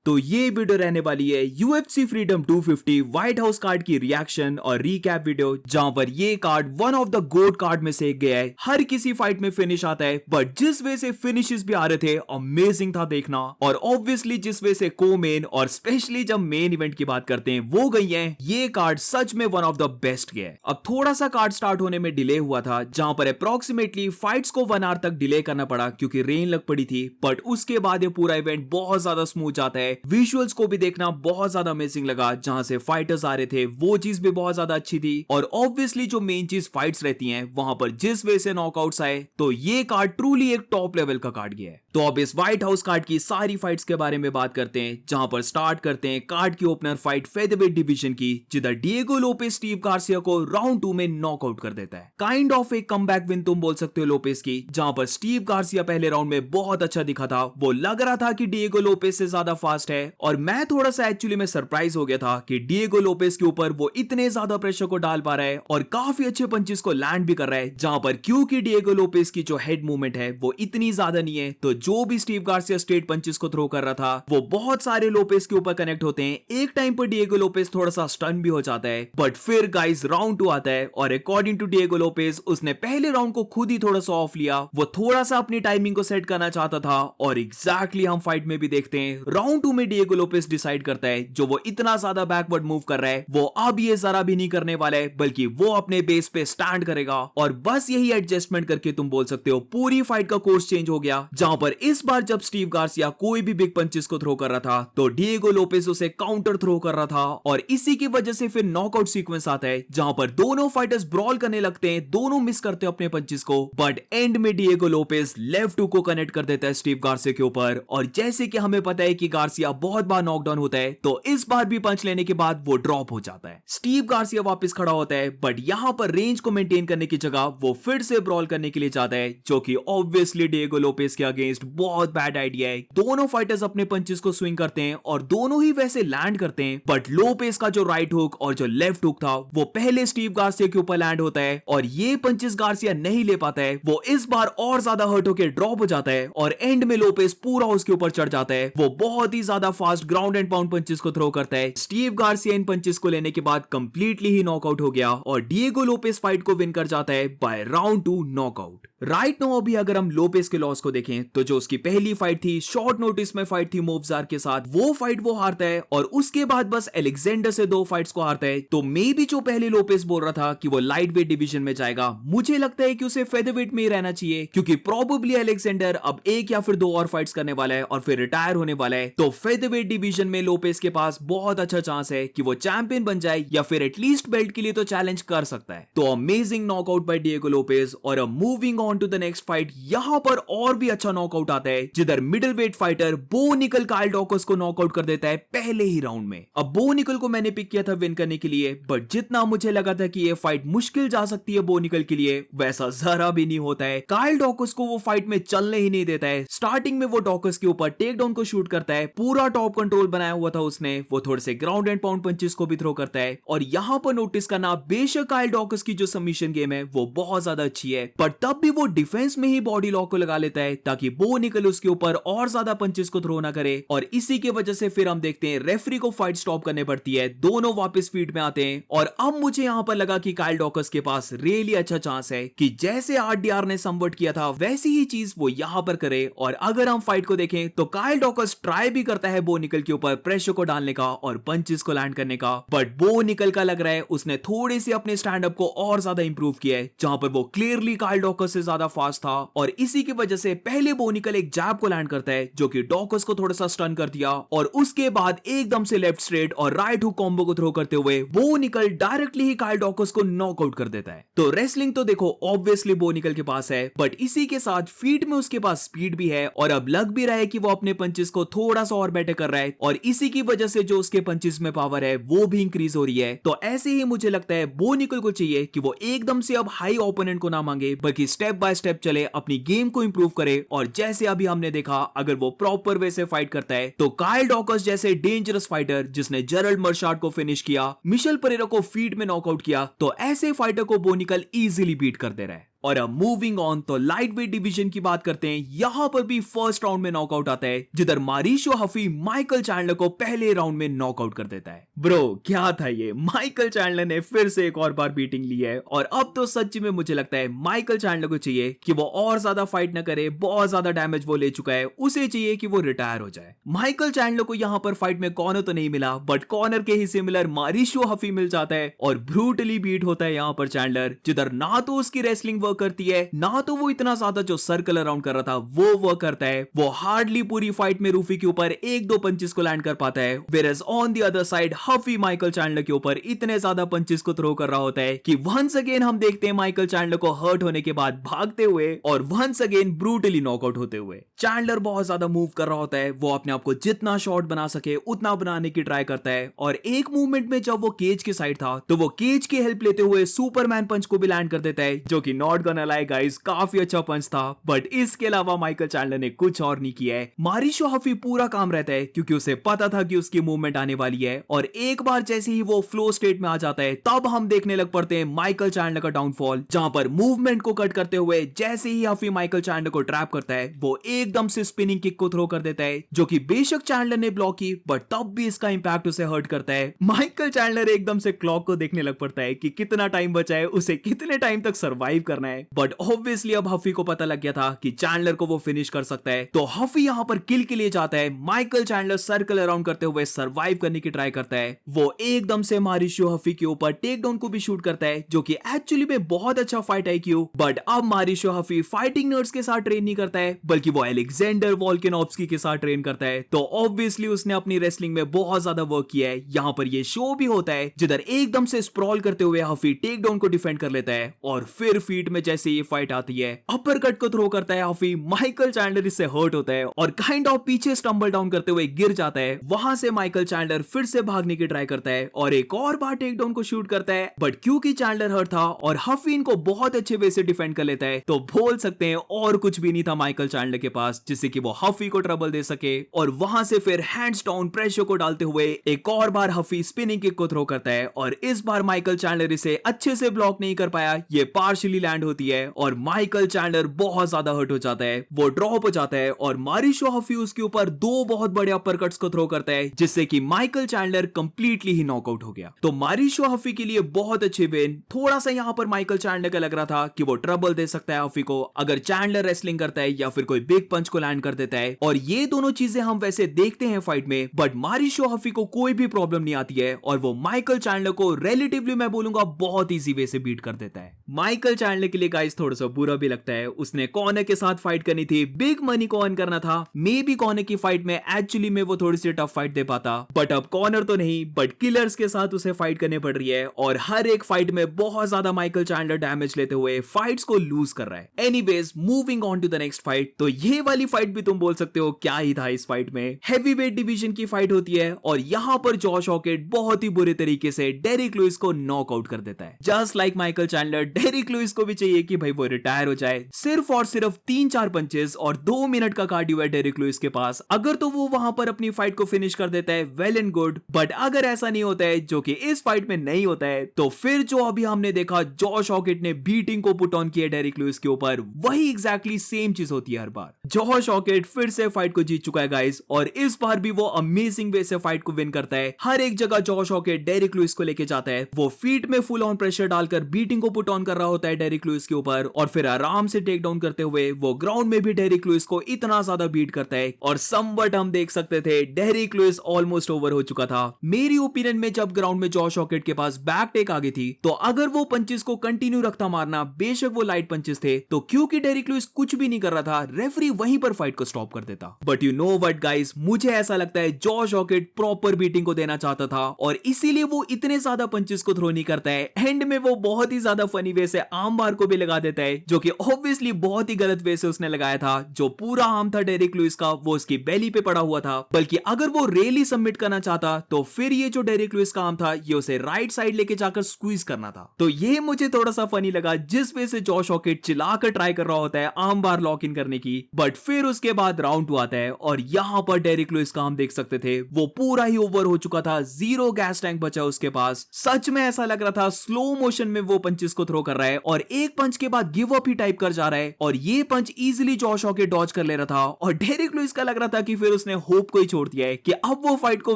तो ये वीडियो रहने वाली है UFC freedom 250 White House card की रिएक्शन और रीकैप वीडियो, जहां पर ये card one of the GOAT card में से एक गया है। हर किसी फाइट में फिनिश आता है, बट जिस वे से फिनिशेस भी आ रहे थे अमेजिंग था देखना। और ऑब्वियसली जिस वे से को मेन और स्पेशली जब मेन इवेंट की बात करते हैं वो गई है, ये कार्ड सच में वन ऑफ द बेस्ट गया है। अब थोड़ा सा कार्ड स्टार्ट होने में डिले हुआ था, जहां पर अप्रोक्सीमेटली फाइट्स को 1 आवर तक डिले करना पड़ा क्योंकि रेन लग पड़ी थी, बट उसके बाद ये पूरा इवेंट बहुत ज्यादा स्मूथ जाता है। विजुअल्स को भी देखना बहुत ज्यादा अमेजिंग लगा, जहां से फाइटर्स आ रहे थे वो चीज भी बहुत ज्यादा अच्छी थी। और ऑब्वियसली जो मेन चीज फाइट्स रहती हैं वहां पर जिस वे से नॉकआउट्स आए, तो ये कार्ड ट्रूली एक टॉप लेवल का कार्ड गया है। तो अब इस व्हाइट हाउस कार्ड की सारी फाइट्स के बारे में बात करते हैं, जहां पर स्टार्ट करते हैं कार्ड की ओपनर फाइट फेदरवेट डिवीजन की, जिधर डिएगो लोपेस स्टीव गार्सिया को राउंड 2 में नॉकआउट कर देता है। काइंड ऑफ एक कमबैक विन तुम बोल सकते हो लोपेस की, जहां पर स्टीव गार्सिया पहले राउंड में बहुत अच्छा दिखा था। वो लग रहा था कि डिएगो लोपेस से ज्यादा फास्ट है, और मैं थोड़ा सा एक्चुअली में सरप्राइज हो गया था कि डिएगो लोपेस के ऊपर वो इतने ज्यादा प्रेशर को डाल पा रहा है और काफी अच्छे पंचेस को लैंड भी कर रहा है। जहां पर क्योंकि डिएगो लोपेस की जो हेड मूवमेंट है वो इतनी ज्यादा नहीं है, तो जो भी स्टीव गार्सिया स्ट्रेट पंचेस को थ्रो कर रहा था वो बहुत सारे लोपेस के ऊपर कनेक्ट होते हैं। एक टाइम पर डिएगो लोपेस थोड़ा सा स्टन भी हो जाता है, बट फिर गाइस राउंड 2 आता है और अकॉर्डिंग टू डिएगो लोपेस उसने पहले राउंड को खुद ही थोड़ा सा ऑफ लिया। वो थोड़ा सा अपनी टाइमिंग को सेट करना चाहता था, और एग्जैक्टली हम फाइट में भी देखते हैं राउंड 2 में डिएगो लोपेस डिसाइड करता है जो वो इतना ज्यादा बैकवर्ड मूव कर रहा है वो अब ये जरा भी नहीं करने वाला है, बल्कि वो अपने बेस पे स्टैंड करेगा। और बस यही एडजस्टमेंट करके तुम बोल सकते हो पूरी फाइट का कोर्स चेंज हो गया। जहां पर इस बार जब स्टीव गार्सिया कोई भी बिग पंचेस को थ्रो कर रहा था तो डिएगो लोपेस उसे काउंटर थ्रो कर रहा था, और इसी की वजह से फिर नॉकआउट सीक्वेंस आता है जहां पर दोनों फाइटर्स ब्रॉल करने लगते हैं, दोनों मिस करते हैं अपने पंचेस को, बट एंड में डिएगो लोपेस लेफ्ट हुक को कनेक्ट कर देता है स्टीव गार्सिया के ऊपर। और जैसे कि हमें पता है कि गार्सिया बहुत बार नॉकडाउन होता है, तो इस बार भी पंच लेने के बाद वो ड्रॉप हो जाता है। स्टीव गार्सिया वापस खड़ा होता है, बट यहां पर रेंज को मेंटेन करने की जगह वो फिर से ब्रॉल करने के लिए जाता है, जो कि ऑब्वियसली डिएगो लोपेस के अगेंस्ट बहुत बैड आइडिया है। दोनों फाइटर्स अपने पंचेस को स्विंग करते हैं और दोनों ही वैसे लैंड करते हैं, बट लोपेस का जो राइट हुक और जो लेफ्ट हुक था वो पहले स्टीव गार्सिया के ऊपर लैंड होता है, और ये पंचेस गार्सिया नहीं ले पाता है। वो इस बार और ज्यादा हर्ट होकर ड्रॉप हो जाता है, और एंड में लोपेस पूरा उसके ऊपर चढ़ जाता है। वो बहुत ही ज्यादा fast ground and pound punches को थ्रो करता है। स्टीव गार्सिया इन पंचेस को लेने के बाद कंप्लीटली ही नॉकआउट हो गया, और डिएगो लोपेस फाइट को विन कर जाता है by round 2 knockout. Right now अभी अगर हम लोपेस के लॉस को देखें, तो जो उसकी पहली फाइट थी शॉर्ट नोटिस में फाइट थी मोवजार के साथ, वो फाइट वो हारता है, और उसके बाद बस अलेक्जेंडर से 2 फाइट्स को हारता है। तो मे भी जो पहले लोपेस बोल रहा था कि वो लाइट वेट डिवीजन में जाएगा, मुझे लगता है कि उसे फेदरवेट में ही रहना चाहिए, क्योंकि प्रोबेबली अलेक्जेंडर अब 1 या फिर 2 और फाइट्स करने वाला है और फिर रिटायर होने वाला है। तो फेदरवेट डिवीजन में लोपेस के पास बहुत अच्छा चांस है कि वो चैंपियन बन जाए, या फिर एटलीस्ट बेल्ट के लिए तो चैलेंज कर सकता है। तो amazing knockout by Diego Lopes. और अब moving on to the next fight, यहां पर और भी अच्छा नॉकआउट आता है, जिधर मिडिल वेट फाइटर बो निकल काइल डॉकर्स को नॉकआउट कर देता है पहले ही राउंड में। अब बो निकल को मैंने पिक किया था विन करने के लिए, बट जितना मुझे लगा था कि ये फाइट मुश्किल जा सकती है बो निकल के लिए, वैसा जरा भी नहीं होता है। काइल डॉकर्स को वो फाइट में चलने ही नहीं देता है। स्टार्टिंग में वो डॉकर्स के ऊपर टेक डाउन को शूट करता है, पूरा टॉप कंट्रोल बनाया हुआ था उसने। वो थोड़े से ग्राउंड एंड पाउंड पंचेस को भी थ्रो करता है, और यहां पर नोटिस करना बेशक काइल डॉकर्स की जो सबमिशन गेम है वो बहुत ज्यादा अच्छी है, पर तब भी वो डिफेंस में ही बॉडी लॉक को लगा लेता है ताकि बो निकल उसके ऊपर और ज्यादा पंचेस को थ्रो ना करे। और इसी की वजह से फिर हम देखते हैं रेफरी को फाइट स्टॉप करने पड़ती है, दोनों वापस फील्ड में आते हैं। और अब मुझे यहां पर लगा कि काइल डॉकर्स के पास रियली अच्छा चांस है कि जैसे आरडीआर ने समवट किया था वैसी ही चीज वो यहां पर करे। और अगर हम फाइट को देखें तो काइल डॉकर्स ट्राई भी करता है बो निकल के ऊपर प्रेशर को डालने का और पंचेस को लैंड करने का, बट बो निकल का लग रहा है उसने थोड़ी सी अपने स्टैंड अप को और ज्यादा इंप्रूव किया है, जहां पर वो क्लियरली काइल डॉकर्स से ज्यादा फास्ट था। और इसी की वजह से पहले बो निकल एक जैब को लैंड करता है, जो कि डॉकर्स को थोड़ा सा स्टन कर दिया, और उसके बाद एकदम से लेफ्ट स्ट्रेट और राइट हुक कॉम्बो को थ्रो करते हुए बो निकल डायरेक्टली ही काइल डॉकर्स को नॉकआउट कर देता है। तो रेसलिंग तो देखो ऑब्वियसली बो निकल के पास है, बट इसी के साथ फीट में उसके पास स्पीड भी है, और अब लग भी रहा है कि वो अपने पंचेस को थोड़ा सा और बेटर कर रहा है, और इसी की वजह से जो उसके पंचेस में पावर है वो भी इंक्रीज हो रही है। तो ऐसे ही मुझे लगता है बो निकल को चाहिए कि वो एकदम से अब हाई ओपोनेंट को ना मांगे, बल्कि स्टेप बाय स्टेप चले, अपनी गेम को इंप्रूव करे। और जैसे अभी हमने देखा, अगर वो प्रॉपर वे से फाइट करता है तो काइल डॉकर्स जैसे डेंजरस फाइटर जिसने जेरल्ड मर्शार्ड को फिनिश किया, मिशेल परेरा को फीट में नॉकआउट किया, तो ऐसे फाइटर को बो निकल इजीली बीट कर दे रहा है। और अब मूविंग ऑन तो लाइट वेट डिवीजन की बात करते हैं। यहाँ पर भी फर्स्ट राउंड में नॉकआउट आता है जिधर मारिशो हफी माइकल चैंडलर को पहले राउंड में नॉकआउट कर देता है। ब्रो क्या था ये, माइकल चैंडलर ने फिर से एक और बार बीटिंग ली है और अब तो सच्ची में मुझे लगता है माइकल चैंडलर को चाहिए कि वो और ज्यादा फाइट ना करे, बहुत ज्यादा डैमेज वो ले चुका है, उसे चाहिए कि वो रिटायर हो जाए। माइकल चैंडलर को यहाँ पर फाइट में कॉर्नर तो नहीं मिला बट कॉर्नर के ही सिमिलर मारिशो हफी मिल जाता है और ब्रूटली बीट होता है यहाँ पर चैंडलर, जिधर ना तो उसकी रेसलिंग वर्क करती है ना तो वो इतना ज्यादा जो सर्कल अराउंड कर रहा था वो वर्क करता है। वो हार्डली पूरी फाइट में रूफी के ऊपर एक दो पंचेस को लैंड कर पाता है, whereas on the other side हफी माइकल चैंडलर के ऊपर इतने ज्यादा पंचेस को थ्रो कर रहा होता है कि वंस अगेन हम देखते हैं माइकल चैंडलर को हर्ट होने के बाद भागते हुए और वंस अगेन ब्रूटली नॉकआउट होते हुए। चैंडलर बहुत ज्यादा मूव कर रहा होता है, वो अपने आप को जितना शॉर्ट बना सके उतना बनाने की ट्राई करता है और एक मूवमेंट में जब वो केज के साइड था तो वो केज की हेल्प लेते हुए सुपरमैन पंच को भी लैंड कर देता है, जो कि नॉट गोना लाई गाइस काफी अच्छा पंच था। बट इसके अलावा माइकल चैंडलर ने कुछ और नहीं किया है। मारिशो हफी पूरा काम रहता है क्योंकि उसे पता था कि उसकी मूवमेंट आने वाली है और एक बार जैसे ही वो फ्लो स्टेट में आ जाता है तब हम देखने लग पड़ते हैं माइकल चैंडलर का डाउनफॉल, जहां पर मूवमेंट को कट करते हुए जैसे ही हफी माइकल चैंडलर को ट्रैप करता है वो एकदम से स्पिनिंग किक को थ्रो कर देता है, जो कि बेशक चैंडलर ने ब्लॉक की बट तब भी इसका इंपैक्ट उसे हर्ट करता है। माइकल चैंडलर एकदम से क्लॉक को देखने लग पड़ता है कि कितना टाइम बचा है, उसे कितने टाइम तक सरवाइव करना है। बट ऑब्वियसली अब हफी को पता लग गया था कि चैंडलर को वो फिनिश कर सकता है, तो हफी यहाँ पर किल के लिए जाता है। माइकल चैंडलर सर्कल अराउंड करते हुए सरवाइव करने की ट्राई करता है। वो एकदम से मारिशो हफी के ऊपर टेक डाउन को भी शूट करता है, जो कि एक्चुअली में बहुत अच्छा फाइट आईक्यू। बट अब मारिशो हफी फाइटिंग नर्ड्स के साथ ट्रेन नहीं करता है बल्कि वो अलेक्जेंडर वोल्कानोव्स्की के साथ ट्रेन करता है, तो ऑब्वियसली उसने अपनी रेसलिंग में बहुत ज्यादा वर्क किया है। यहाँ पर ये शो भी होता है जिधर एकदम से स्प्रॉल करते हुए हफी टेक डाउन को डिफेंड कर लेता है और फिर फीट में जैसे ये फाइट आती है अपर कट को थ्रो करता है हफी, माइकल चैंडलर इससे हर्ट होता है और काइंड ऑफ पीछे स्टंबल डाउन करते हुए गिर जाता है। वहां से माइकल चैंडलर फिर से भागने की ट्राई करता है और एक और बार टेक डाउन को शूट करता है, बट क्योंकि चैंडलर हर्ट था और हफी इनको बहुत अच्छे वे से डिफेंड कर लेता है तो बोल सकते हैं और कुछ भी नहीं था माइकल चैंडलर के पास जिससे कि वो हफी को ट्रबल दे सके। और वहां से फिर हैंड्स डाउन प्रेशर को डालते हुए एक और बार हफी स्पिनिंग किक को थ्रो करता है और इस बार माइकल चैंडलर इसे अच्छे से ब्लॉक नहीं कर पाया, ये पार्शियली लैंड होती है और माइकल चैंडलर बहुत ज्यादा हर्ट हो जाता है, वो ड्रॉप हो जाता है और मारिशो हफी उसके ऊपर दो बहुत बड़े अपर कट्स को थ्रो करता है जिससे कि माइकल चैंडलर कंप्लीटली ही नॉकआउट हो गया। तो मारिशो हफी के लिए बहुत अच्छी विन। थोड़ा सा यहाँ पर माइकल चैंडलर का लग रहा था कि वो ट्रबल दे सकता है हफी को अगर चैंडलर रेसलिंग करता है या फिर कोई बिग पंच को लैंड कर देता है, और ये दोनों चीजें हम वैसे देखते हैं फाइट में, बट मारिशो हफी को कोई भी प्रॉब्लम नहीं आती है और वो माइकल चैंडलर को रिलेटिवली मैं बोलूंगा बहुत इजी वे से बीट कर देता है। माइकल चैंडलर के लिए गाइस थोड़ा सा बुरा भी लगता है, उसने कॉर्नर के साथ फाइट करनी थी, बिग मनी को अर्न करना था, मे बी कॉर्नर की फाइट में एक्चुअली में वो थोड़ी सी टफ फाइट दे पाता, बट अब कॉर्नर तो नहीं बट किलर्स के साथ उसे फाइट करनी पड़ रही है और हर एक फाइट में बहुत ज्यादा माइकल चैंडलर डैमेज लेते हुए फाइट्स को लूज कर रहा है। Anyways moving on to the next fight, तो ये वाली फाइट भी तुम बोल सकते हो क्या ही था। इस फाइट में हैवी वेट डिवीजन की फाइट होती है और यहाँ पर जॉश हॉकेट बहुत ही बुरे तरीके से डेरिक लुइस को नॉकआउट कर देता है। Just like Michael Chandler, Derrick Lewis को भी चाहिए कि भाई वो रिटायर हो जाए। सिर्फ और सिर्फ 3-4 पंचेस और 2 मिनट का कार्डियो है डेरिक लुइस के पास, अगर तो वो वहां पर अपनी फाइट को फिनिश कर देता है वेल एंड गुड, बट अगर ऐसा नहीं होता है जो कि इस फाइट में नहीं होता है तो फिर जो अभी हमने देखा जॉश हॉकेट ने बीटिंग को पुट ऑन किया डेरिक लुइस के ऊपर, वही एग्जैक्टली सेम चीज होती है हर बार। जॉश हॉकेट फिर से फाइट को जीत चुका है गाइस और इस बार भी वो अमेजिंग वे से फाइट को विन करता है। हर एक जगह जॉश हॉकेट डेरिक लुइस को लेके जाता है, वो फीट में फुल ऑन प्रेशर डालकर बीटिंग को पुट ऑन कर रहा होता है डेरिक लुइस के ऊपर और फिर आराम से टेक डाउन करते हुए वो ग्राउंड में भी डेरिक लुइस को इतना ज्यादा बीट करता है और समवट हम देख सकते थे डेरिक लुइस ऑलमोस्ट ओवर हो चुका था। मेरी ओपिनियन में जब ग्राउंड में जॉश हॉकेट के पास बैक टेक आ गई थी तो अगर वो पंचेस को कंटिन्यू रखता मारना, बेशक वो लाइट पंचेस थे, तो क्योंकि डेरिक लुइस कुछ भी नहीं कर रहा था, रेफरी वहीं पर फाइट को स्टॉप कर देता। But you know what guys, मुझे ऐसा लगता है जॉश हॉकेट प्रॉपर बीटिंग को देना चाहता था और इसीलिए वो इतने ज्यादा पंचेस को थ्रो नहीं करता है। एंड में वो बहुत ही ज्यादा फनी वे से आर्म बार को भी लगा देता है, जो कि ऑब्वियसली बहुत ही गलत वे से उसने लगाया था। जो पूरा आर्म था डेरिक लुइस का वो उसकी बेली पे पड़ा हुआ था, बल्कि अगर वो रेली सबमिट करना चाहता तो फिर ये जो डेरिक लुइस का आर्म था ये उसे राइट साइड लेके जाकर स्क्वीज करना था। तो ये मुझे थोड़ा सा फनी लगा जिस वे से जॉश हॉकेट चिल्लाकर ट्राई कर रहा होता है आर्म बार लॉक इन करने की, बट फिर उसके बाद राउंड 2 आता है और यहाँ पर डेरिक लुइस का हम देख सकते थे वो पूरा ही ओवर हो चुका था, 0 गैस टैंक बचा उसके पास। सच में ऐसा लग रहा था स्लो मोशन में वो पंचेस को थ्रो कर रहा है और एक पंच के बाद गिव अप ही टाइप कर जा रहा है और ये पंच इजीली जॉश हॉकेट डॉज कर ले रहा था और डेरिक लुइस का लग रहा था कि फिर उसने होप को ही छोड़ दिया है कि अब वो फाइट को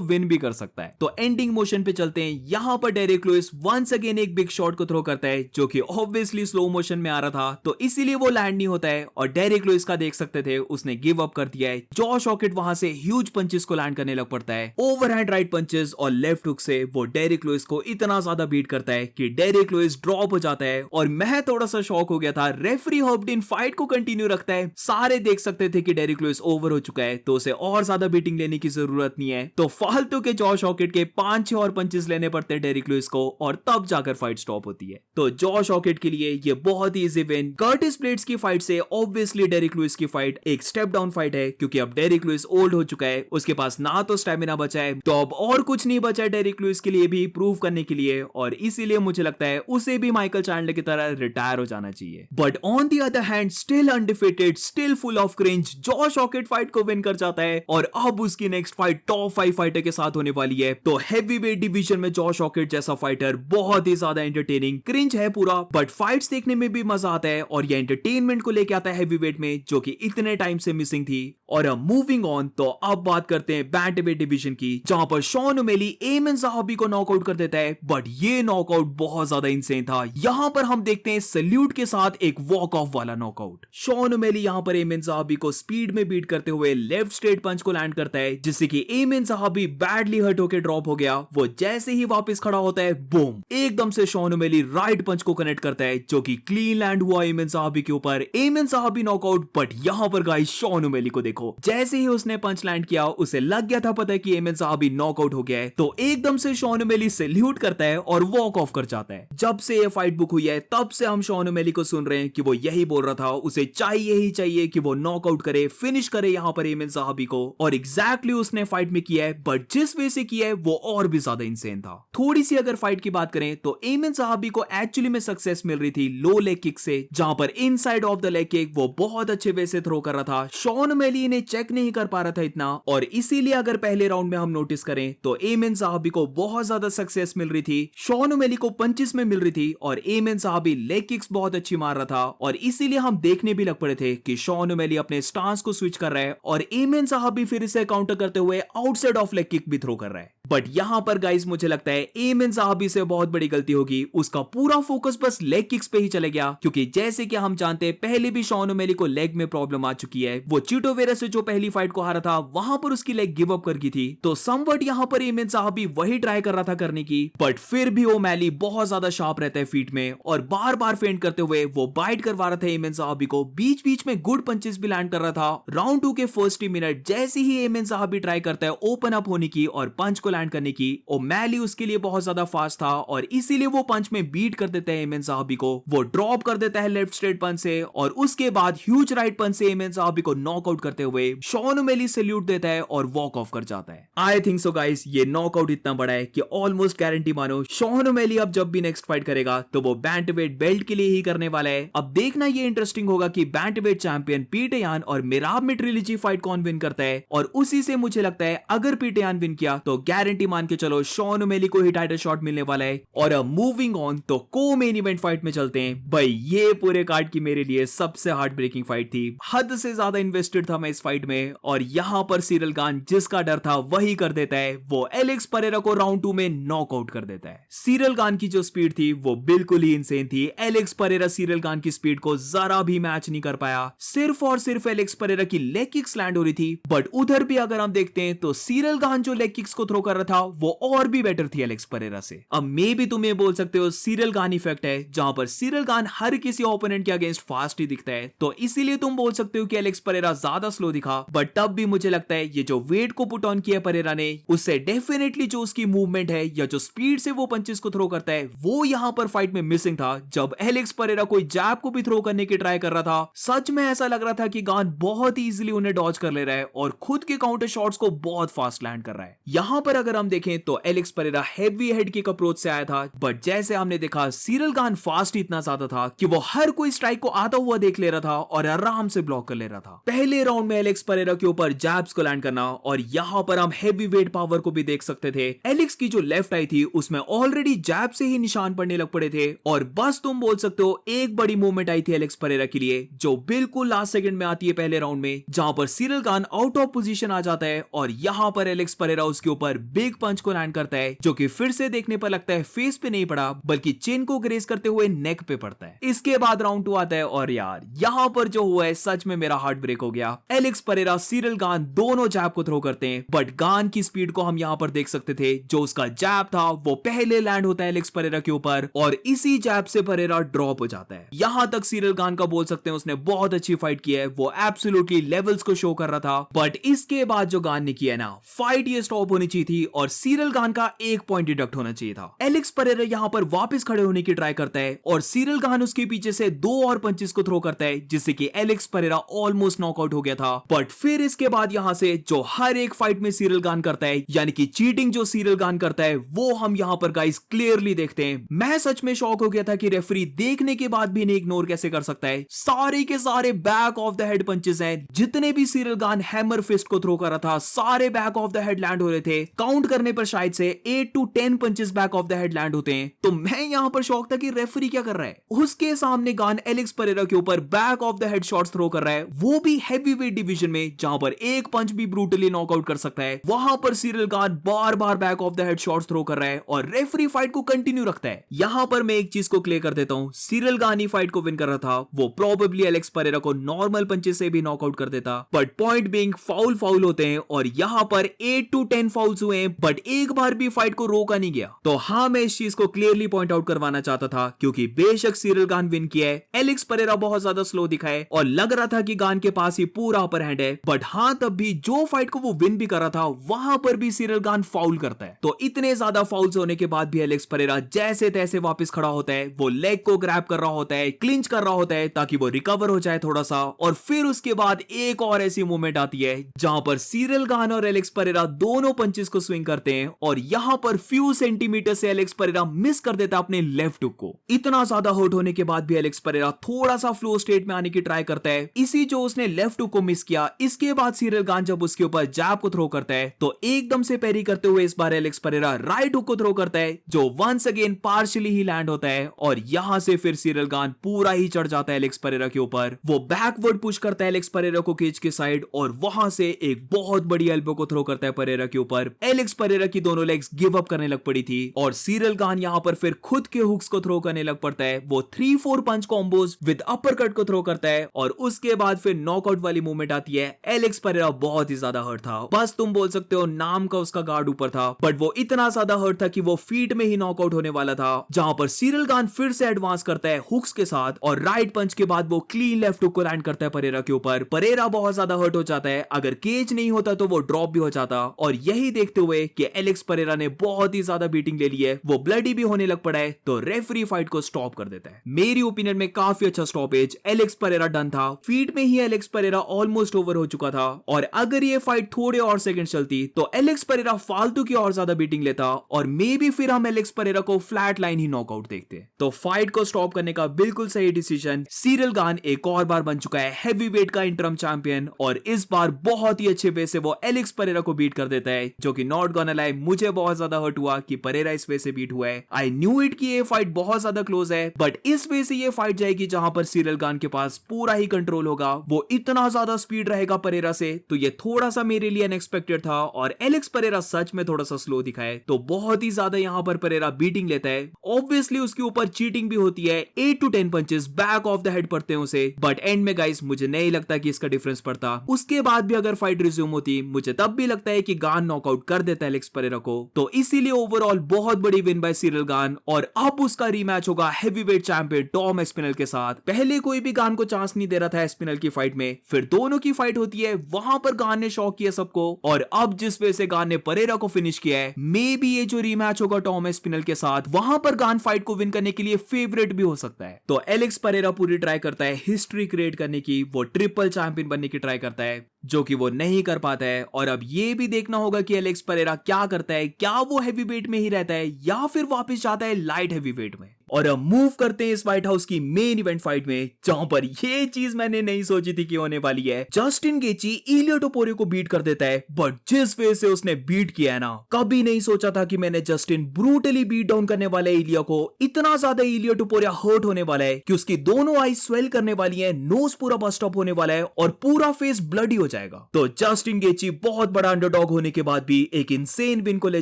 विन भी कर सकता है। तो एंडिंग मोशन पे चलते हैं। यहाँ पर डेरिक लुइस वंस अगेन एक बिग शॉट को थ्रो करता है जो कि ऑब्वियसली स्लो मोशन में आ रहा था, तो इसीलिए वो लैंड नहीं होता है और डेरिक लुइस का देख सकते थे उसने गिव अप कर दिया है। जॉश हॉकेट वहां से ह्यूज पंचेस को लैंड करने लग पड़ता है, ओवरहैंड राइट पंचेस और लेफ्ट हुक से वो डेरिक लुइस को इतना ज्यादा बीट करता है कि डेरिक लुइस ड्रॉप हो जाता है। और मैं थोड़ा सा शॉक हो गया था, रेफरी हॉपडिन फाइट को कंटिन्यू रखता है, सारे देख सकते थे कि डेरिक लुइस ओवर हो चुका है तो उसे और ज्यादा बीटिंग लेने की जरूरत नहीं है, तो फालतू के जॉश हॉकेट के 5-6 और पंचेस लेने पड़ते हैं डेरिक लुइस को और तब जाकर फाइट स्टॉप होती है। तो जॉश हॉकेट के लिए ये बहुत ही इजी विन। कर्टिस ब्लेड्स की फाइट से ऑब्वियसली डेरिक लुइस की फाइट एक स्टेप डाउन फाइट है क्योंकि अब डेरिक लुइस ओल्ड हो चुका है, उसके पास ना तो स्टेमिना बचा है तो अब और कुछ नहीं बचा है डेरिक लुइस के लिए भी प्रूव करने के लिए, और इसीलिए मुझे लगता है उसे भी माइकल चैंडलर की तरह रिटायर हो जाना चाहिए। But on the other hand still undefeated, still full of cringe, Josh Hokit fight को विन कर जाता है और अब उसकी नेक्स्ट फाइट टॉप 5 फाइटर के साथ होने वाली है। तो हेवीवेट डिवीजन में जॉश हॉकेट जैसा फाइटर बहुत ही ज्यादा एंटरटेनिंग, क्रिंज है पूरा बट फाइट्स देखने में भी मजा आता है और ये एंटरटेनमेंट को लेके आता है हेवीवेट में जो कि इतने टाइम से मिसिंग थी। और अब मूविंग ऑन, तो अब बात करते हैं बैंटवेट डिवीजन की जहां पर शॉन ओमेली एमन ज़हाबी को नॉकआउट कर देता है, बट ये नॉकआउट बहुत ज्यादा इंसेन था। यहां पर हम देखते हैं सल्यूट के साथ एक वॉक ऑफ वाला नॉकआउट। शॉन ओमेली यहां पर एमन ज़हाबी को स्पीड में बीट करते हुए लेफ्ट स्ट्रेट पंच को लैंड करता है जिससे कि एमन ज़हाबी बैडली हर्ट होकर ड्रॉप हो गया। वो जैसे ही वापस खड़ा होता है बूम, एकदम से शॉन ओमेली राइट पंच को कनेक्ट करता है जो कि क्लीन लैंड हुआ एमन ज़हाबी के ऊपर। एमन ज़हाबी नॉकआउट, बट यहां पर गाइस शॉन ओमेली को देखो, जैसे ही उसने पंच लैंड किया उसे लग गया था पता है कि एमन ज़हाबी नॉकआउट हो गया है, तो एकदम से शॉन ओमेली सैल्यूट करता है और वॉक ऑफ कर जाता है। जब से ये फाइट बुक हुई है तब से हम शॉन ओमेली को सुन रहे हैं कि वो यही बोल रहा था, उसे चाहिए ही चाहिए कि वो नॉकआउट करे, फिनिश करे यहां पर एमन ज़हाबी को, और एग्जैक्टली उसने फाइट में किया है, बट जिस वे से किया है वो और भी ज्यादा इंसेन था। थोड़ी सी अगर फाइट की बात करें तो एमन ज़हाबी को एक्चुअली में सक्सेस मिल रही थी लो लेग किक से, जहां पर inside of the leg kick वो बहुत अच्छे वे से थ्रो कर रहा था। शॉन ओमेली ने चेक नहीं कर पा रहा था इतना, और इसीलिए अगर पहले राउंड में हम नोटिस करें तो एमन ज़हाबी को बहुत ज्यादा सक्सेस मिल रही थी, शॉन ओमेली को पंचेस में मिल रही थी और एमन ज़हाबी लेग किक्स बहुत अच्छी मार रहा था, और इसीलिए हम देखने भी लग पड़े थे कि शॉन ओमेली अपने स्टांस को स्विच कर रहा है और एमन ज़हाबी फिर इसे काउंटर करते हुए आउटसाइड ऑफ लेग किक भी थ्रो कर रहा है। बट यहां पर गाइस मुझे लगता है एमन ज़हाबी से बहुत बड़ी गलती होगी, उसका पूरा फोकस बस लेग किक्स पे ही चले गया, क्योंकि जैसे कि हम जानते हैं पहले भी शॉन ओमेली को लेग में प्रॉब्लम आ चुकी है। वो चीटो वेरा से जो पहली फाइट को हारा था वहां पर उसकी लेग गिव अप कर गई थी, तो समवट यहां पर एमन ज़हाबी वही ट्राई कर रहा था करने की, बट फिर भी ओमैली बहुत ज्यादा शार्प रहता है फीट में और बार बार फेंट करते हुए वो बाइट करवा रहा था एमन ज़हाबी को, बीच बीच में गुड पंचेस भी लैंड कर रहा था। राउंड 2 के फर्स्ट ही मिनट जैसे ही एमन ज़हाबी ट्राई करता है ओपन अप होने की और पंच को लैंड करने की, ओमैली उसके लिए बहुत ज्यादा फास्ट था और इसीलिए वो पंच में बीट कर देता है एमन ज़हाबी को, वो ड्रॉप कर देता है लेफ्ट स्ट्रेट पंच से और उसके बाद ह्यूज राइट पंच से एमन ज़हाबी को नॉकआउट करते हुए शॉन ओमेली सैल्यूट देता है और वॉक ऑफ कर जाता है। आई थिंक सो गाइस ये नॉकआउट इतना बड़ा है कि ऑलमोस्ट गारंटी मानो शॉन ओमेली अब जब भी नेक्स्ट फाइट करेगा तो वो बैंटवेट बेल्ट के लिए ही करने वाला है। अब देखना ये इंटरेस्टिंग होगा कि बैंटवेट चैंपियन पीटर यान और मिराब में ट्रिलॉजी फाइट कौन विन करता है, और उसी से मुझे लगता है अगर पीटर यान विन किया तो गारंटी मान के चलो शॉन ओमेली को ही टाइटल शॉट मिलने वाला है। और अब मूविंग ऑन तो को मेन इवेंट फाइट में चलते हैं। भाई ये पूरे कार्ड की मेरे लिए सबसे हार्ट ब्रेकिंग फाइट थी, हद से ज्यादा इन्वेस्टेड था मैं इस फाइट में, और यहां पर सिरिल गान जिसका डर था वही कर देता है, वो एलेक्स परेरा को राउंड 2 में नॉकआउट कर देता है। सिरिल गान की जो स्पीड थी वो बिल्कुल ही इंसेन थी, एलेक्स परेरा सिरिल गान की स्पीड को जरा भी मैच नहीं कर पाया, सिर्फ और सिर्फ एलेक्स परेरा की लेग किक्स लैंड हो रही थी। बट उधर भी अगर हम देखते हैं तो सिरिल गान जो लेग किक्स को थ्रो कर रहा था वो और भी बेटर थी एलेक्स परेरा से। अब मे भी तुम ये बोल सकते हो सिरिल गान इफेक्ट है, जहां पर सिरिल गान हर किसी ओपोनेंट के अगेंस्ट फास्ट ही दिखता है, तो इसीलिए तुम बोल सकते हो कि एलेक्स परेरा ज्यादा स्लो दिखा। बट तब भी मुझे लगता है ये जो वेट को पुट ऑन किया परेरा ने, उससे डेफिनेटली जो उसकी मूवमेंट है या जो स्पीड से वो पंचेस को थ्रो करता है वो यहां पर फाइट में मिसिंग था। जब एलेक्स परेरा कोई जैब को भी थ्रो करने की ट्राई कर रहा था, सच में ऐसा लग रहा था कि गान बहुत ही इजीली उन्हें डॉज कर ले रहा है और खुद के काउंटर शॉट्स को बहुत फास्ट लैंड कर रहा है। यहां पर अगर हम देखें तो Alex Pereira heavy head kick approach से आया था, बट जैसे हमने देखा सिरिल गान फास्ट इतना ज्यादा था कि वो हर कोई स्ट्राइक को आता हुआ देख ले रहा था और आराम से ब्लॉक कर ले रहा था। पहले राउंड में एलेक्स परेरा के ऊपर जैब्स को लैंड करना, और यहाँ पर हम हेवी वेट पावर को भी देख सकते थे। एलेक्स की जो लेफ्ट आई थी उसमें ऑलरेडी जैब से ही निशान पड़ने लग पड़े थे, और बस तुम बोल सकते हो एक बड़ी मूवमेंट आई थी एलेक्स परेरा के लिए, जो बिल्कुल लास्ट सेकंड में आती है पहले राउंड में, जहां पर सिरिल गान आउट ऑफ पोजीशन आ जाता है और यहाँ पर एलेक्स परेरा उसके ऊपर बिग पंच को लैंड करता है, जो कि फिर से देखने पर लगता है फेस पे नहीं पड़ा बल्कि चिन को ग्रेस करते हुए नेक पे पड़ता है। इसके बाद राउंड 2 आता है, और यार यहाँ पर जो हुआ है सच में मेरा हार्ट ब्रेक हो गया। एलेक्स परेरा सिरिल गान दोनों जैब को थ्रो करते हैं, बट गान की स्पीड को हम यहाँ पर देख सकते थे। जो उसका जैब था वो पहले लैंड होता है एलेक्स परेरा के ऊपर, और इसी जैब से परेरा ड्रॉप हो जाता है। यहाँ तक सिरिल गान का बोल सकते हैं उसने बहुत अच्छी फाइट की है, वो एब्सोल्युटली लेवल्स को शो कर रहा था। बट इसके बाद जो गान ने किया ना, फाइट ये स्टॉप होनी चाहिए थी और सिरिल गान का 1 पॉइंट डिडक्ट होना चाहिए था। एलेक्स परेरा यहाँ पर वापस खड़े होने की ट्राई करता है और सिरिल गान उसके पीछे से 2 और पंचेस को थ्रो करता है, जिससे कि एलेक्स परेरा ऑलमोस्ट नॉकआउट हो गया था। बट फिर इसके बाद यहाँ से जो हर एक फाइट में सिरिल गान करता है, यानी कि चीटिंग जो सिरिल गान करता है, वो हम यहाँ पर गाइस क्लियरली देखते हैं। मैं सच में शॉक हो गया था कि रेफरी देखने के बाद भी इन्हें इग्नोर कैसे कर सकता है। सारे के सारे back of the head punches हैं, जितने भी सिरिल गान हैमर फिस्ट को थ्रो कर रहा था सारे back of the head land हो रहे थे। काउंट करने पर शायद से 8 to 10 punches back of the head land होते हैं। तो मैं यहाँ पर शॉक था कि रेफरी क्या कर रहा है। उसके सामने गान एलेक्स परेरा के ऊपर back of the head shots throw कर रहा है, वो भी हैवी वेट डिवीजन में, जहां पर एक पंच भी ब्रूटली नॉकआउट कर सकता है। वहां पर सिरिल गान बार बार back of the head shots throw कर रहा है और रेफरी फाइट को कंटिन्यू रखता है। यहाँ पर मैं एक चीज को क्लियर कर देता हूँ, सिरिल गान ही फाइट को विन कर रहा था। वो प्रोबेबली एलेक्स परेरा को नॉर्मल पंचेस से भी नॉकआउट कर देता, बट पॉइंट बीइंग फाउल होते हैं, और यहाँ पर 8 to 10 फाउल्स हुए हैं, बट एक बार भी फाइट को रोका नहीं गया। तो हाँ, मैं इस चीज को क्लियरली पॉइंट आउट करवाना चाहता था, क्योंकि बेशक सिरिल गान विन किया है, एलेक्स परेरा बहुत ज्यादा स्लो दिखा है और लग रहा था कि गान के पास ही पूरा अपर हैंड है, बट हाँ तब भी जो फाइट को वो विन भी कर रहा था वहां पर भी सिरिल गान फाउल करता है। तो इतने ज्यादा फाउल्स होने के बाद भी एलेक्स परेरा जैसे तैसे वापस खड़ा होता है, वो लेग को ग्रैब कर रहा होता है, क्लिंच कर रहा होता है ताकि वो रिकवर हो जाए थोड़ा सा, और फिर उसके बाद एक और ऐसी मूवमेंट आती है जहां पर सिरिल गान और एलेक्स परेरा दोनों पंचेस को स्विंग करते हैं, और यहां पर फ्यू सेंटीमीटर से एलेक्स परेरा मिस कर देता अपने लेफ्ट हुक को। इतना ज्यादा हर्ट होने के बाद भी एलेक्स परेरा थोड़ा सा फ्लो स्टेट में आने की ट्राई करता है। इसी जो उसने लेफ्ट हुक को मिस किया, इसके बाद सिरिल गान जब उसके ऊपर जैब को थ्रो करता है तो एकदम से पैरी करते हुए इस बार एलेक्स परेरा राइट हुक को थ्रो करता है, जो वंस अगेन पार्शियली ही लैंड होता है, और यहां से फिर सिरिल गान पूरा ही चढ़ जाता है एलेक्स परेरा के ऊपर। वो बैकवर्ड पुश करता है एलेक्स परेरा को केज के साइड, और वहां से एक बहुत बड़ी एल्बो को थ्रो करता है परेरा के ऊपर। एलेक्स परेरा की दोनों लेग्स गिव अप करने लग पड़ी थी, और सिरिल गान यहां पर फिर खुद के हुक्स को थ्रो करने लग पड़ता है। वो 3-4 पंच कॉम्बोज विद अपर कट को थ्रो करता है, और उसके बाद फिर नॉकआउट वाली मूवमेंट आती है। एलेक्स परेरा बहुत ही ज्यादा हर्ट था, बस तुम बोल सकते हो नाम का उसका गार्ड ऊपर था, बट वो इतना ज्यादा हर्ट था कि वो फीट में ही नॉकआउट होने वाला था। जहां पर सिरिल गान फिर से एडवांस करता है हुक्स के साथ, और राइट पंच के बाद वो क्लीन लेफ्ट हुक को लैंड करता है परेरा के ऊपर। परेरा बहुत ज्यादा हर्ट हो जाता है, अगर केज नहीं होता तो वो ड्रॉप भी हो जाता, और यही देखते हुए कि एलेक्स परेरा ने बहुत ही ज्यादा बीटिंग ले ली है, वो ब्लडी भी होने लग पड़ा है, तो रेफरी फाइट को स्टॉप कर देता है। मेरी ओपिनियन में काफी अच्छा स्टॉपेज, एलेक्स परेरा डन था। फीट में ही एलेक्स परेरा ऑलमोस्ट ओवर हो चुका था, और अगर ये फाइट थोड़े और सेकंड चलती तो एलेक्स परेरा फालतू की और ज्यादा बीटिंग लेता, और मे बी फिर हम एलेक्स परेरा को फ्लैट लाइन ही नॉकआउट देखते। तो फाइट को स्टॉप करने का बिल्कुल सही डिसीजन। सिरिल गान एक और बार बन चुका है हैवीवेट का इंटरम चैंपियन, और इस बार बहुत ही अच्छे वे से वो एलेक्स परेरा को बीट कर देता है, जो कि नॉट गोना लाई मुझे बहुत ज्यादा हर्ट हुआ कि परेरा इस वे से बीट हुआ है। आई न्यू इट कि ये फाइट बहुत ज्यादा क्लोज है, बट इस वे से ये फाइट जाएगी जहां पर सिरिल गान के पास पूरा ही कंट्रोल होगा, वो इतना ज्यादा स्पीड रहेगा परेरा से, तो ये थोड़ा सा मेरे लिए अनएक्सपेक्टेड था। और एलेक्स परेरा सच में थोड़ा सा स्लो दिखा है, तो बहुत ही ज्यादा यहाँ पर परेरा बीटिंग लेता है। ऑब्वियसली उसके ऊपर चीटिंग भी होती है, 8 to 10 punches back of the head पड़ते हैं उसे, बट एंड में गाइस मुझे नहीं लगता कि इसका डिफरेंस पड़ता। उसके बाद भी अगर फाइट रिज्यूम होती, मुझे तब भी लगता है कि गान नॉकआउट कर देता है एलेक्स परेरा को। तो इसीलिए ओवरऑल बहुत बड़ी विन बाय सिरिल गान, और अब उसका रीमैच होगा हैवीवेट चैंपियन टॉम एस्पिनल के साथ। पहले कोई भी गान को चांस नहीं दे रहा था एस्पिनल की फाइट में, फिर दोनों की फाइट होती है, वहां पर गान ने शॉक किया सबको, और अब जिस वे से गान ने परेरा को फिनिश किया है, मे बी ये जो रीमैच होगा टॉम एस्पिनल के साथ, वहां पर गान फाइट को विन करने के लिए फेवरेट भी हो सकता है। तो एलेक्स परेरा पूरी ट्राई करता है हिस्ट्री क्रिएट करने की, वो ट्रिपल चैंपियन बनने की ट्राई करता है। जो कि वो नहीं कर पाता है। और अब ये भी देखना होगा कि एलेक्स परेरा क्या करता है, क्या वो हैवी वेट में ही रहता है या फिर वापस जाता है लाइट हैवी वेट में। और अब मूव करते हैं इस व्हाइट हाउस की मेन इवेंट फाइट में, जहां पर ये चीज मैंने नहीं सोची थी कि होने वाली है। जस्टिन गेची इलिया टोपुरियो को बीट कर देता है, बट जिस वे से उसने बीट किया है ना, कभी नहीं सोचा था कि मैंने जस्टिन ब्रूटली बीट डाउन करने वाले इलिया को। इतना ज्यादा इलिया टोपुरियो हर्ट होने वाला है कि उसकी दोनों आई स्वेल करने वाली है, नोज पूरा बस्ट अप होने वाला है और पूरा फेस ब्लडी हो जाएगा। तो जस्टिन गेची बहुत बड़ा अंडरडॉग होने के बाद भी एक इनसेन विन को ले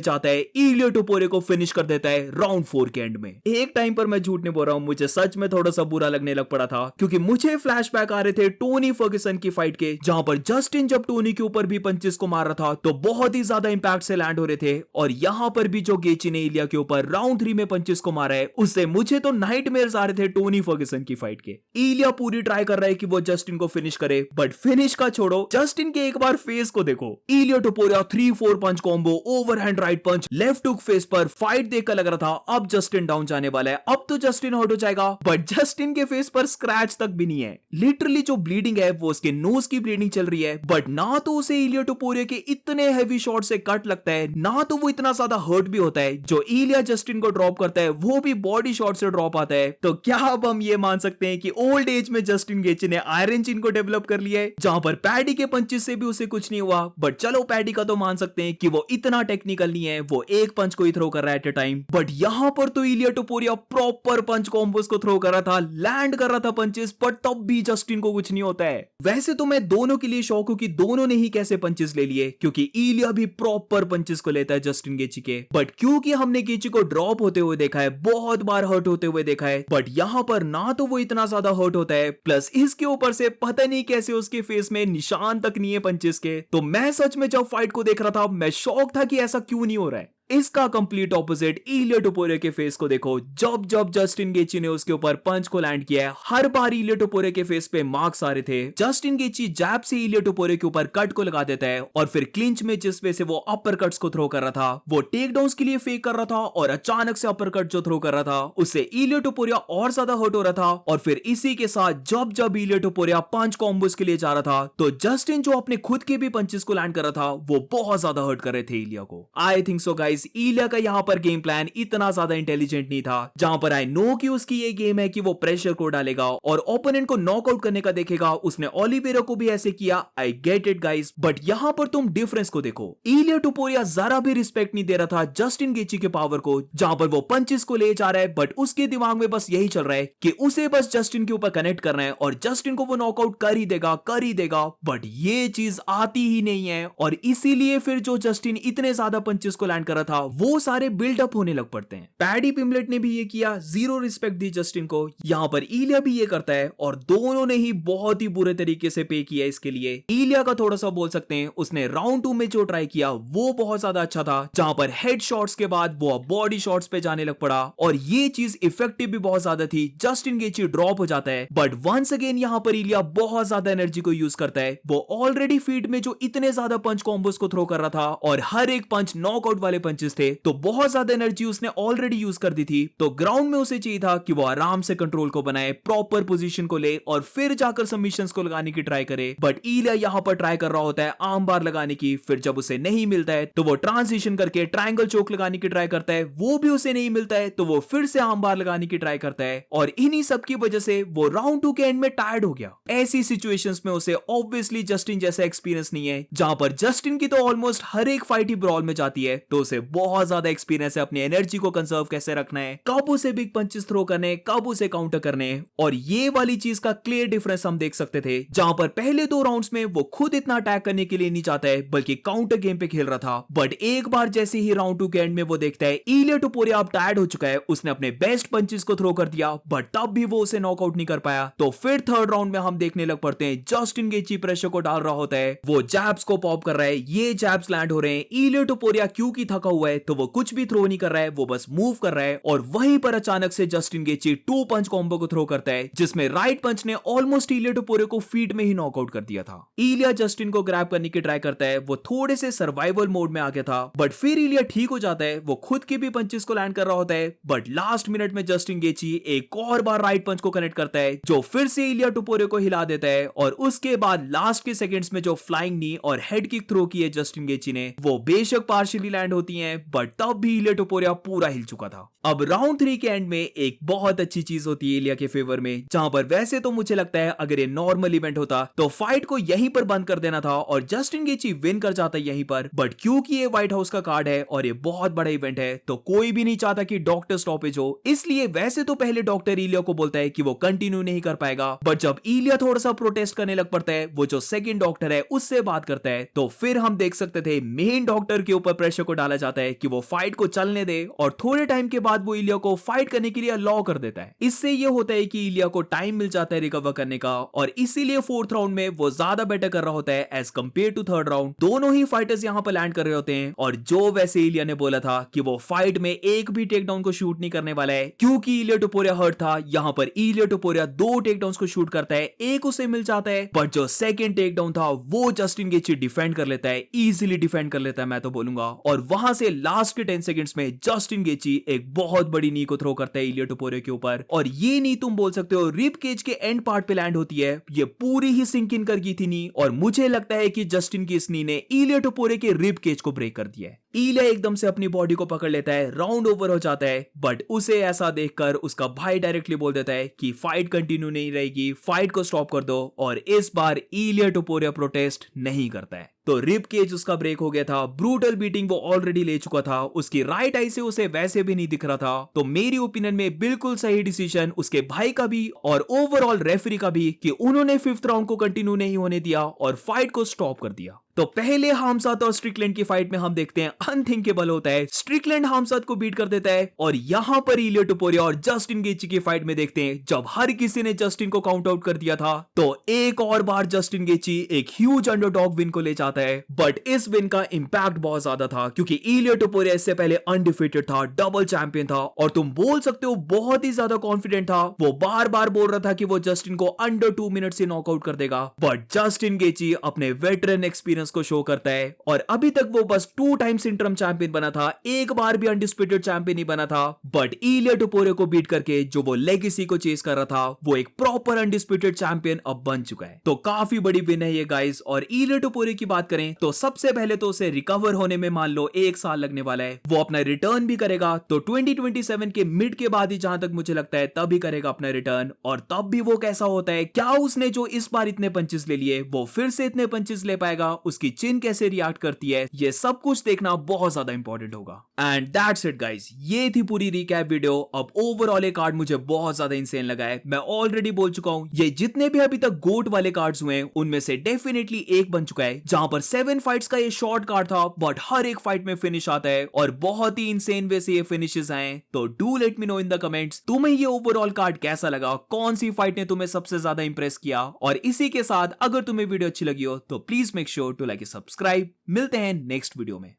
जाता है, इलिया टोपुरियो को फिनिश कर देता है राउंड 4 के एंड में। एक टाइम पर मैं झूठ नहीं बोल रहा हूं, मुझे सच में थोड़ा सा बुरा लगने लग पड़ा था, क्योंकि मुझे फ्लैशबैक आ रहे थे टोनी फर्ग्यूसन की फाइट के, जहां पर जस्टिन जब टोनी के ऊपर भी पंचेस को मार रहा था तो बहुत ही ज्यादा इंपैक्ट से लैंड हो रहे थे। और यहां पर भी जो गेची ने इलिया के ऊपर राउंड 3 में पंचेस को मारा है, उससे मुझे तो नाइटमेयर्स आ रहे थे टोनी फर्ग्यूसन की फाइट के। इलिया पूरी ट्राई कर रहा है कि वो जस्टिन को फिनिश करे, बट फिनिश का छोड़ो, जस्टिन के एक बार फेस को देखो। इलिया टोपुरियो 3-4 पंच कॉम्बो, ओवरहैंड राइट पंच, लेफ्ट हुक फेस पर। फाइट देखकर लग रहा था अब जस्टिन डाउन जाने वाला है, अब तो जस्टिन आउट हो जाएगा, बट जस्टिन के फेस पर स्क्रैच तक भी नहीं है। लिटरली जो ब्लीडिंग है वो उसके नोज की ब्लीडिंग चल रही है, बट ना तो उसे इलिया टोपुरियो के इतने हैवी शॉट से कट लगता है, ना तो वो इतना ज्यादा हर्ट भी होता है। जो इलिया जस्टिन को ड्रॉप करता है वो भी बॉडी शॉट से ड्रॉप आता है। तो क्या अब हम ये मान सकते हैं कि ओल्ड एज में जस्टिन गेची ने आयरन चिन को डेवलप कर लिया है, जहां पर पैडी के पंचेस से भी उसे कुछ नहीं हुआ। बट चलो पैडी का तो मान सकते हैं कि वो इतना टेक्निकल नहीं है, वो एक पंच को ही थ्रो कर रहा है एट अ टाइम। बट यहां पर तो इलिया टोपुरियो प्रॉपर पंच कॉम्बोस को थ्रो कर रहा था, लैंड कर रहा था पंचेस, बट तब भी जस्टिन को कुछ नहीं होता है। वैसे तो मैं दोनों के लिए शौक हूं कि दोनों ने ही कैसे पंचेस ले लिए, क्योंकि इलिया भी प्रॉपर पंचेस को लेता है जस्टिन गेची के। बट क्योंकि हमने गेची को ड्रॉप होते हुए देखा है, बहुत बार हर्ट होते हुए देखा है, बट यहां पर ना तो वो इतना ज्यादा हर्ट होता है, प्लस इसके ऊपर से पता नहीं कैसे उसके फेस में निशान तक नहीं है पंचेस के। तो मैं सच में जब फाइट को देख रहा था, मैं शॉक था कि ऐसा क्यों नहीं हो रहा है। इसका कंप्लीट ऑपोजिट इलिया टोपुरियो के फेस को देखो। जब जब जस्टिन गेची ने उसके ऊपर पंच को लैंड किया है, हर बार इलिया टोपुरियो के फेस पे मार्क्स आ रहे थे। जस्टिन गेची जैब से इलिया टोपुरियो के ऊपर कट को लगा देता है, और फिर क्लिंच में जिस वे से वो अपर कट्स को थ्रो कर रहा था, वो टेक डाउन्स के लिए फेक कर रहा था, और अचानक से अपर कट जो थ्रो कर रहा था उससे इलिया टोपुरियो और ज्यादा हर्ट हो रहा था। और फिर इसी के साथ जब जब इलिया टोपुरियो पंच कॉम्बोस के लिए जा रहा था, तो जस्टिन जो अपने खुद के भी पंचेस को लैंड कर रहा था, वो बहुत ज्यादा हर्ट कर रहे थे इलिया को। आई थिंक सो गाइस, इलिया का यहाँ पर गेम प्लान इतना ज्यादा इंटेलिजेंट नहीं था, जहां पर आई नो कि उसकी ये गेम है कि वो प्रेशर को डालेगा और ओपोनेंट को नॉकआउट करने का देखेगा। उसने ओलिवेरा को भी ऐसे किया, I get it guys, but यहां पर तुम डिफरेंस को देखो। इलिया टोपुरियो जरा भी रिस्पेक्ट नहीं दे रहा था जस्टिन गेची के पावर को, जहां पर वो पंचेस को ले जा रहा है, बट उसके दिमाग में बस यही चल रहा है कि उसे बस जस्टिन के ऊपर कनेक्ट करना है और जस्टिन को वो नॉकआउट कर ही देगा। बट ये चीज आती ही नहीं है, और इसीलिए फिर जो जस्टिन इतने ज्यादा पंचेस को लैंड कर रहा था, वो सारे बिल्डअप होने लग पड़ते हैं। पैडी पिम्बलेट ने भी ये किया, जीरो रिस्पेक्ट दी जस्टिन को। यहां पर इलिया भी ये करता है, और दोनों ने ही बहुत ही बुरे तरीके से पे किया इसके लिए। इलिया का थोड़ा सा बोल सकते हैं, उसने राउंड 2 में जो ट्राई किया वो बहुत ज्यादा अच्छा था, जहां पर हेड शॉट्स के बाद वो बॉडी शॉट्स पे जाने लग पड़ा, और ये चीज इफेक्टिव भी बहुत ज्यादा थी। जस्टिन गेची ड्रॉप हो जाता है, बट वंस अगेन यहां पर इलिया बहुत ज्यादा एनर्जी को यूज करता है। वो ऑलरेडी फीड में जो इतने ज्यादा पंच कॉम्बोस को थ्रो कर रहा था, और हर एक पंच नॉकआउट वाले पंचेस थे, तो बहुत ज्यादा एनर्जी उसने ऑलरेडी यूज कर दी थी। तो ग्राउंड में उसे चाहिए था कि वो आराम से कंट्रोल को बनाए, प्रॉपर पोजीशन को ले, और फिर जाकर सबमिशंस को लगाने की ट्राई करे। बट इलिया यहां पर ट्राई कर रहा होता है आर्म बार लगाने की, फिर जब उसे नहीं मिलता है तो वो ट्रांजिशन करके ट्रायंगल चोक लगाने की ट्राई करता है, वो भी उसे नहीं मिलता है तो वो फिर से आर्म बार लगाने की ट्राई करता है, और इन्हीं सब की वजह से वो राउंड 2 के एंड में टायर्ड हो गया। ऐसी सिचुएशंस में उसे ऑब्वियसली जस्टिन जैसा एक्सपीरियंस नहीं है, जहां पर जस्टिन की तो ऑलमोस्ट हर एक फाइट ही ब्रॉल में जाती है, तो उसे बहुत ज्यादा एक्सपीरियंस है अपनी एनर्जी को कंजर्व कैसे रखना है, कब उसे बिग पंचेस थ्रो करने, कब उसे काउंटर करने। और ये वाली चीज का क्लियर डिफरेंस हम देख सकते थे, जहां पर पहले 2 राउंड्स में वो खुद इतना अटैक करने के लिए नहीं चाहता है, बल्कि काउंटर गेम पे खेल रहा था। बट एक बार जैसे ही राउंड 2 के एंड में वो देखता है इलिया टोपुरियो अब टायर्ड हो चुका है, उसने अपने बेस्ट पंचेस को थ्रो कर दिया, बट तब भी वो उसे नॉकआउट नहीं कर पाया। तो फिर थर्ड राउंड में हम देखने लग पड़ते हैं जस्टिन गेची प्रेशर को डाल रहा होता है, वो जैब्स को पॉप कर रहा है, ये जैब्स लैंड हो रहे हैं। इलिया टोपुरियो क्योंकि थका रखा हुआ है तो वो कुछ भी थ्रो नहीं कर रहा है, वो बस मूव कर रहा है और वहीं पर अचानक से जस्टिन गेची 2 पंच कॉम्बो को थ्रो करता है जिसमें राइट पंच ने ऑलमोस्ट इलिया टोपुरे को फीट में ही नॉकआउट कर दिया था। इलिया जस्टिन को ग्रैब करने की ट्राई करता है, वो थोड़े से सर्वाइवल मोड में आ गया था बट फिर इलिया ठीक हो जाता है, वो खुद के भी पंचेस को लैंड कर रहा होता है बट लास्ट मिनट में जस्टिन गेची एक और बार राइट पंच को कनेक्ट करता है जो फिर से इलिया टोपुरे को हिला देता है और उसके बाद लास्ट के सेकंड्स में जो फ्लाइंग नी और हेड किक थ्रो की है जस्टिन गेची ने वो बेशक पार्शियली लैंड होती हैं बट तब भी इलिया टोपुरिया पूरा हिल चुका था। अब राउंड 3 के एंड में एक बहुत अच्छी चीज होती है इलिया के फेवर में, जहां पर वैसे तो मुझे लगता है अगर ये नॉर्मल इवेंट होता तो फाइट को यहीं पर बंद कर देना था और जस्टिन गेची विन कर जाता यहीं पर, बट क्योंकि ये व्हाइट हाउस का कार्ड है और ये बहुत बड़ा इवेंट है तो कोई भी नहीं चाहता कि डॉक्टर स्टॉपेज हो, इसलिए वैसे तो पहले डॉक्टर इलिया को बोलता है कि वो कंटिन्यू नहीं कर पाएगा बट जब इलिया थोड़ा सा प्रोटेस्ट करने लग पड़ता है, वो जो सेकंड डॉक्टर है उससे बात करता है तो फिर हम देख सकते थे मेन डॉक्टर के ऊपर प्रेशर को डाला जाता है कि वो फाइट को चलने दे और थोड़े टाइम के बाद वो इलिया को फाइट करने के लिए अलाउ कर देता है। इससे ये होता है कि इलिया को टाइम मिल जाता है रिकवर करने का और इसीलिए फोर्थ राउंड में वो ज्यादा बेटर कर रहा होता है as compare to third round. दोनों ही फाइटर्स यहां पर लैंड कर रहे होते हैं और जो वैसे इलिया ने बोला था कि वो फाइट में एक भी टेक डाउन को शूट नहीं करने वाला है क्योंकि इलिया टोपुरिया हर्ट था, यहां पर इलिया टोपुरिया 2 टेक डाउन को शूट करता है, एक उसे मिल जाता है बट जो सेकंड टेक डाउन था वो जस्टिन गेची डिफेंड कर लेता है, इजीली डिफेंड कर लेता है मैं तो बोलूंगा और वहां से लास्ट के 10 सेकंड्स में जस्टिन गेची एक बहुत बड़ी नी को थ्रो करता है इलिया टोपुरिया के ऊपर और ये नी तुम बोल सकते हो रिब केज के एंड पार्ट पे लैंड होती है। ये पूरी ही सिंक इन कर गई थी नी और मुझे लगता है कि जस्टिन की इस नी ने इलिया टोपुरिया के रिब केज को ब्रेक कर दिया है। इलिया एकदम से अपनी बॉडी को पकड़ लेता है, राउंड ओवर हो जाता है बट उसे ऐसा देखकर उसका भाई डायरेक्टली बोल देता है कि फाइट कंटिन्यू नहीं रहेगी, फाइट को स्टॉप कर दो और इस बार इलिया टोपुरिया प्रोटेस्ट नहीं करता है। तो रिब केज उसका ब्रेक हो गया था, ब्रूटल बीटिंग वो ऑलरेडी ले चुका था, उसकी राइट आई से उसे वैसे भी नहीं दिख रहा था, तो मेरी ओपिनियन में बिल्कुल सही डिसीजन उसके भाई का भी और ओवरऑल रेफरी का भी कि उन्होंने 5th राउंड को कंटिन्यू नहीं होने दिया और फाइट को स्टॉप कर दिया। तो पहले हामजात और स्ट्रिकलैंड की फाइट में हम देखते हैं अनथिंकेबल होता है, स्ट्रिकलैंड हामजात को बीट कर देता है और यहां पर इलिया टोपुरिया और जस्टिन गेची की फाइट में देखते हैं जब हर किसी ने जस्टिन को काउंट आउट कर दिया था तो एक और बार जस्टिन गेची एक ह्यूज अंडरडॉग विन को ले जाता है बट इस विन का इंपैक्ट बहुत ज्यादा था क्योंकि इलिया टोपुरिया इससे पहले अनडिफीटेड था, डबल चैंपियन था और तुम बोल सकते हो बहुत ही ज्यादा कॉन्फिडेंट था, वो बार बार बोल रहा था कि वो जस्टिन को अंडर 2 मिनट से नॉकआउट कर देगा बट जस्टिन गेची अपने वेटरन एक्सपीरियंस को शो करता है और अभी तक वो बस 2 टाइम्स इंटरम चैंपियन बना था, एक बार भी अनडिस्प्यूटेड चैंपियन नहीं बना था बट इलिया टोपुरिया को बीट करके जो वो लेगेसी को चेस कर रहा था वो एक प्रॉपर अनडिस्प्यूटेड चैंपियन अब बन चुका है। तो काफी बड़ी विन है ये गाइस। और इलिया टोपुरिया की बात करें तो सबसे पहले तो उसे रिकवर होने में मान लो 1 साल लगने वाला है, वो अपना रिटर्न भी करेगा तो 2027 के मिड के बाद ही जहां तक मुझे लगता है तभी करेगा अपना रिटर्न और तब भी वो कैसा होता है, क्या उसने जो इस बार इतने पंचेस ले लिए वो फिर से इतने पंचेस ले पाएगा, उसकी चिन कैसे रिएक्ट करती है, ये सब कुछ देखना बहुत ज्यादा इंपॉर्टेंट होगा। एंड दैट्स इट गाइस, ये थी पूरी रिकैप वीडियो। अब ओवरऑल ये कार्ड मुझे बहुत ज्यादा इंसेन लगा है, मैं ऑलरेडी बोल चुका हूं ये जितने भी अभी तक गोट वाले कार्ड्स हुए हैं उनमें से डेफिनेटली एक बन चुका है जहां पर 7 फाइट्स का ये शॉर्ट कार्ड था बट हर एक फाइट में फिनिश आता है और बहुत ही इंसेन वे से ये फिनिशेस आए। तो do let me know in the comments तुम्हें ये ओवरऑल कार्ड कैसा लगा, कौन सी फाइट ने तुम्हें सबसे ज्यादा इंप्रेस किया। और इसी के साथ अगर तुम्हें वीडियो अच्छी लगी हो तो please make sure to like subscribe. मिलते हैं नेक्स्ट वीडियो में।